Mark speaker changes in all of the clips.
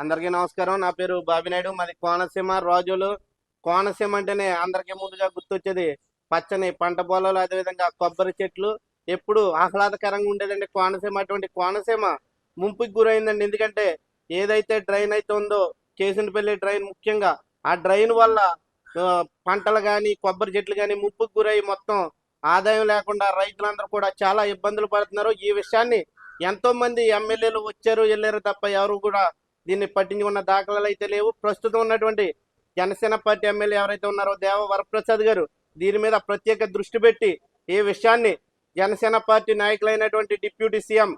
Speaker 1: అందరికీ నమస్కారం. నా పేరు బాబినాయుడు. మాది కోనసీమ రాజులు. కోనసీమ అంటేనే అందరికీ ముందుగా గుర్తొచ్చేది పచ్చని పంట పొలాలు, అదేవిధంగా కొబ్బరి చెట్లు. ఎప్పుడు ఆహ్లాదకరంగా ఉండేదండి కోనసీమ. అటువంటి కోనసీమ ముంపుకి గురైందండి. ఎందుకంటే ఏదైతే డ్రైన్ అయితే ఉందో, కేసునపల్లి డ్రైన్ ముఖ్యంగా, ఆ డ్రైన్ వల్ల పంటలు కానీ కొబ్బరి చెట్లు కానీ ముంపుకి గురై మొత్తం ఆదాయం లేకుండా రైతులందరూ కూడా చాలా ఇబ్బందులు పడుతున్నారు. ఈ విషయాన్ని ఎంతో మంది ఎమ్మెల్యేలు వచ్చారు వెళ్ళారు తప్ప ఎవరు కూడా దీన్ని పట్టించుకున్న దాఖలాలు అయితే లేవు. ప్రస్తుతం ఉన్నటువంటి జనసేన పార్టీ ఎమ్మెల్యే ఎవరైతే ఉన్నారో దేవ వరప్రసాద్ గారు దీని మీద ప్రత్యేక దృష్టి పెట్టి ఈ విషయాన్ని జనసేన పార్టీ నాయకులైనటువంటి డిప్యూటీ సీఎం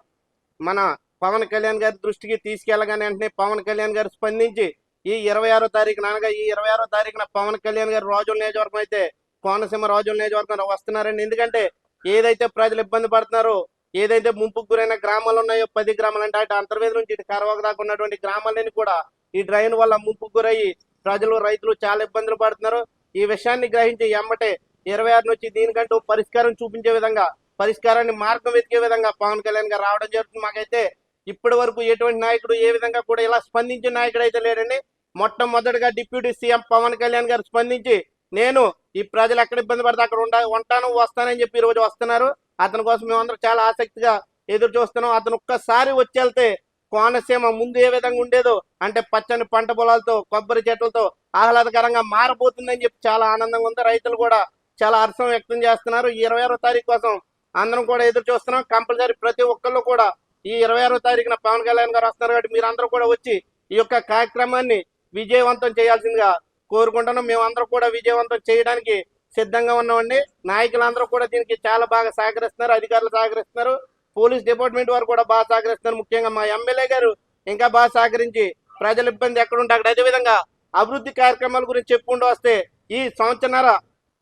Speaker 1: మన పవన్ కళ్యాణ్ గారి దృష్టికి తీసుకెళ్లగానే వెంటనే పవన్ కళ్యాణ్ గారు స్పందించి ఈ 26వ తారీఖున అనగా ఈ 26వ తారీఖున పవన్ కళ్యాణ్ గారు రాజుల నియోజకవర్గం అయితే కోనసీమ రాజుల నియోజకవర్గం వస్తున్నారండి. ఎందుకంటే ఏదైతే ప్రజలు ఇబ్బంది పడుతున్నారో, ఏదైతే ముంపుకు గురైన గ్రామాలు ఉన్నాయో 10 గ్రామాలు అంటే అటు అంతర్వేది నుంచి ఇటు కరవక దాకా ఉన్నటువంటి గ్రామాలని కూడా ఈ డ్రైన్ వల్ల ముంపుకు గురయ్యి ప్రజలు రైతులు చాలా ఇబ్బందులు పడుతున్నారు. ఈ విషయాన్ని గ్రహించి ఎమ్మటే 26 నుంచి దీనికంటూ పరిష్కారం చూపించే విధంగా, పరిష్కారాన్ని మార్గం వెతికే విధంగా పవన్ కళ్యాణ్ గారు రావడం జరుగుతుంది. మాకైతే ఇప్పటి వరకు ఎటువంటి నాయకుడు ఏ విధంగా కూడా ఇలా స్పందించిన నాయకుడు అయితే లేడండి. మొట్టమొదటిగా డిప్యూటీ సీఎం పవన్ కళ్యాణ్ గారు స్పందించి నేను ఈ ప్రజలు ఎక్కడ ఇబ్బంది పడితే అక్కడ ఉంటాను వస్తానని చెప్పి ఈ రోజు వస్తున్నారు. అతని కోసం మేమందరం చాలా ఆసక్తిగా ఎదురు చూస్తున్నాం. అతను ఒక్కసారి వచ్చేళ్తే కోనసీమ ముందు ఏ విధంగా ఉండేదో, అంటే పచ్చని పంట పొలాలతో కొబ్బరి చెట్లతో ఆహ్లాదకరంగా మారబోతుందని చెప్పి చాలా ఆనందంగా ఉంది. రైతులు కూడా చాలా హర్షం వ్యక్తం చేస్తున్నారు. ఈ 26వ తారీఖు కోసం అందరం కూడా ఎదురు చూస్తున్నాం. కంపల్సరీ ప్రతి ఒక్కళ్ళు కూడా ఈ 26వ తారీఖున పవన్ కళ్యాణ్ గారు వస్తున్నారు కాబట్టి మీరందరూ కూడా వచ్చి ఈ యొక్క కార్యక్రమాన్ని విజయవంతం చేయాల్సిందిగా కోరుకుంటున్నాం. మేమందరం కూడా విజయవంతం చేయడానికి సిద్ధంగా ఉన్నామండి. నాయకులందరూ కూడా దీనికి చాలా బాగా సహకరిస్తున్నారు, అధికారులు సహకరిస్తున్నారు, పోలీస్ డిపార్ట్మెంట్ వారు కూడా బాగా సహకరిస్తున్నారు. ముఖ్యంగా మా ఎమ్మెల్యే గారు ఇంకా బాగా సహకరించి ప్రజల ఇబ్బంది ఎక్కడుంటే అక్కడ అదేవిధంగా అభివృద్ధి కార్యక్రమాల గురించి చెప్పుకుంటూ వస్తే ఈ సంవత్సరన్నర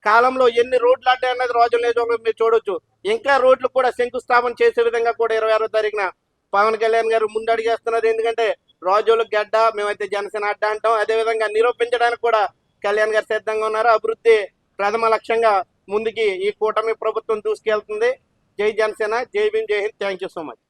Speaker 1: కాలంలో ఎన్ని రోడ్లు అడ్డాయన్నది రాజుల నియోజకవర్గంలో మీరు చూడొచ్చు. ఇంకా రోడ్లు కూడా శంకుస్థాపన చేసే విధంగా కూడా 26వ తారీఖున పవన్ కళ్యాణ్ గారు ముందడుగేస్తున్నారు. ఎందుకంటే రాజుల గడ్డ, మేమైతే జనసేన అడ్డ అంటాం. అదేవిధంగా నిరూపించడానికి కూడా కళ్యాణ్ గారు సిద్ధంగా ఉన్నారు. అభివృద్ధి ప్రథమ లక్ష్యంగా ముందుకి ఈ కూటమి ప్రభుత్వం దూసుకెళ్తుంది. జై జనసేన, జై భీమ్, జై Hind. Thank you so much.